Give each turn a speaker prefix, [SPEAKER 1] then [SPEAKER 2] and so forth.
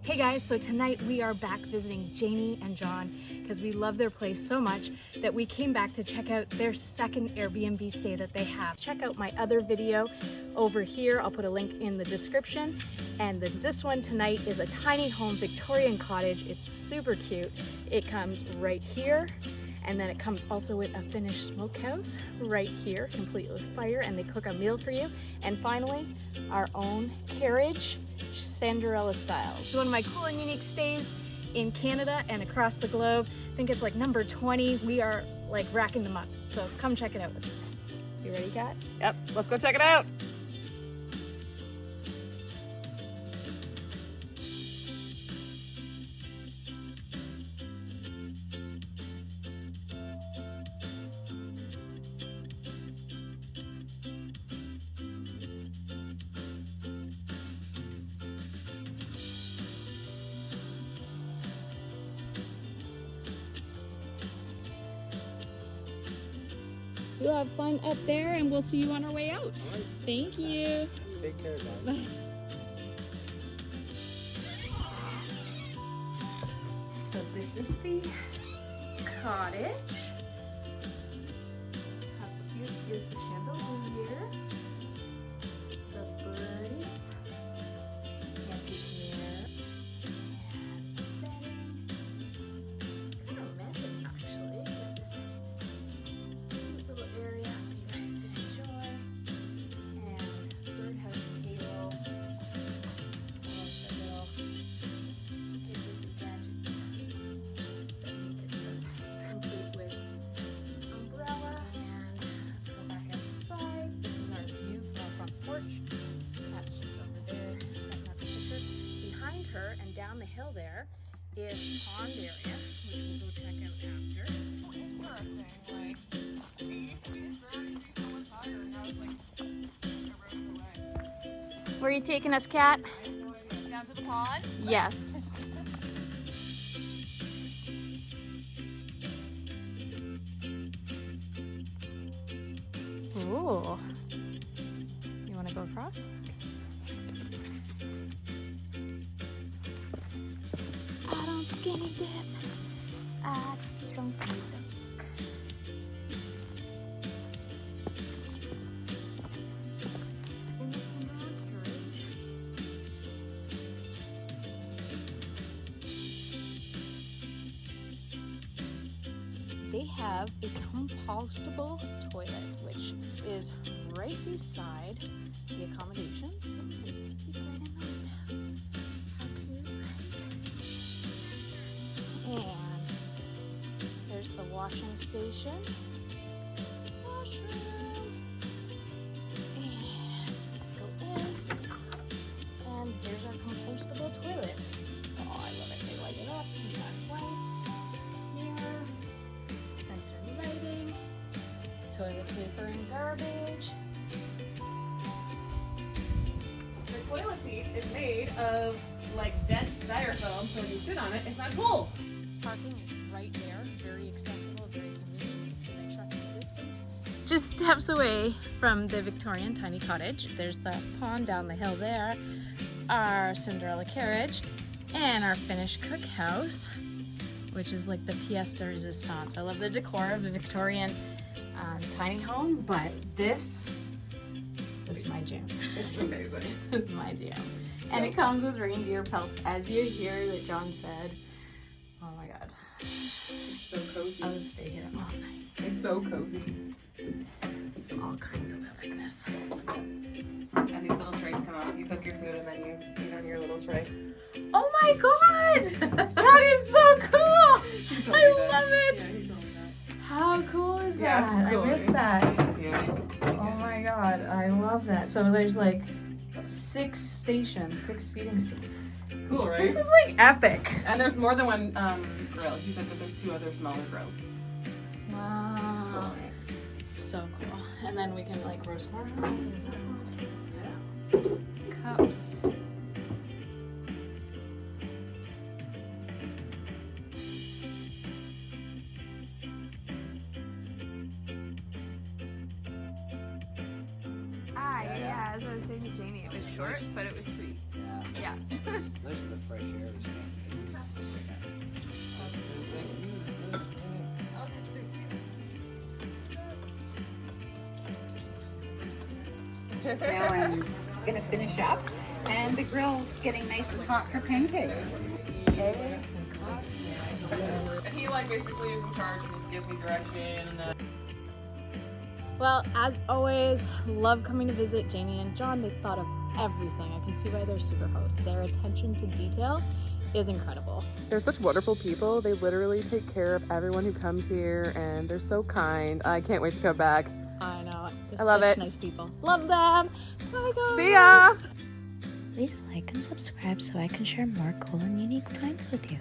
[SPEAKER 1] Hey guys, so tonight we are back visiting Janie and John because we love their place so much that we came back to check out their second Airbnb stay that they have. Check out my other video over here. I'll put a link in the description. And then this one tonight is a tiny home Victorian cottage. It's super cute. It comes right here. And then it comes also with a Finnish smokehouse right here, complete with fire, and they cook a meal for you. And finally, our own carriage, Cinderella style. It's one of my cool and unique stays in Canada and across the globe. I think it's like number 20. We are like racking them up. So come check it out with us. You ready, Kat?
[SPEAKER 2] Yep, let's go check it out.
[SPEAKER 1] You have fun up there and we'll see you on our way out.
[SPEAKER 3] Right.
[SPEAKER 1] Thank you.
[SPEAKER 3] Take care, guys.
[SPEAKER 1] So this is the cottage. How cute is the chandelier? The birdies. Antique mirror. And bedding. Kind of romantic actually. Got this cute little area for you guys to enjoy. And birdhouse table. I love the little gadgets and gadgets that make it so complete with umbrella. And let's go back outside. This is our view from our front porch. That's just over there setting up the picture. Behind her and down the hill there is pond area, which we'll go check out after.
[SPEAKER 2] Interesting, like, it used to be this road used to be so much higher, and now it's like eroded away.
[SPEAKER 1] Where are you taking us, Kat?
[SPEAKER 2] I have no idea. Down to the pond?
[SPEAKER 1] Yes. Ooh. You want to go across? I don't skinny dip. I don't dip. In the Cinderella carriage. They have a compostable toilet, which is right beside the accommodations. Keep right in mind. How cute, right? And there's the washing station. Washroom. And let's go in. And here's our compostable toilet. Oh, I love it. They light it up. We got wipes, mirror, sensor lighting, toilet paper and garbage.
[SPEAKER 2] The toilet seat is made of like dense styrofoam, so when you sit on it, it's not cool.
[SPEAKER 1] Parking is right there, very accessible, very convenient. You can see my truck in the distance. Just steps away from the Victorian tiny cottage. There's the pond down the hill there, our Cinderella carriage, and our Finnish cookhouse, which is like the pièce de résistance. I love the decor of the Victorian tiny home, but this is my jam.
[SPEAKER 2] It's amazing.
[SPEAKER 1] My jam. And it comes with reindeer pelts, as you hear that John said. Oh my god.
[SPEAKER 2] It's so cozy.
[SPEAKER 1] I would stay here all night.
[SPEAKER 2] It's so cozy.
[SPEAKER 1] All kinds of epicness.
[SPEAKER 2] And these little trays come out. You cook your food and then you eat on your little tray.
[SPEAKER 1] Oh my god! That is so cool! I love it!
[SPEAKER 2] Yeah, he told me that.
[SPEAKER 1] How cool is
[SPEAKER 2] Yeah,
[SPEAKER 1] that?
[SPEAKER 2] cool,
[SPEAKER 1] I missed
[SPEAKER 2] right?
[SPEAKER 1] that.
[SPEAKER 2] Yeah.
[SPEAKER 1] Oh my god, I love that. So there's like 6 stations, 6 feeding stations.
[SPEAKER 2] Cool, right?
[SPEAKER 1] This is like epic.
[SPEAKER 2] And there's more than one grill. He said that there's 2 other smaller grills. Cool,
[SPEAKER 1] Wow.
[SPEAKER 2] right?
[SPEAKER 1] So cool. And then we can like roast more. So, cups.
[SPEAKER 2] As I was saying to Janie, it was short, but it was sweet.
[SPEAKER 3] Yeah.
[SPEAKER 2] Yeah.
[SPEAKER 3] Nice of the fresh air. Now I'm gonna finish up, and the grill's getting nice and hot for pancakes.
[SPEAKER 1] Eggs and cocktails.
[SPEAKER 2] And he like basically is in charge and just gives me direction and
[SPEAKER 1] Well, as always, love coming to visit Janie and John. They thought of everything. I can see why they're super hosts. Their attention to detail is incredible.
[SPEAKER 2] they're such wonderful people. They literally take care of everyone who comes here and they're so kind. I can't wait to come back.
[SPEAKER 1] I know. They're
[SPEAKER 2] I love
[SPEAKER 1] such
[SPEAKER 2] it.
[SPEAKER 1] nice people. Love them. Bye guys.
[SPEAKER 2] See ya!
[SPEAKER 4] Please like and subscribe so I can share more cool and unique finds with you.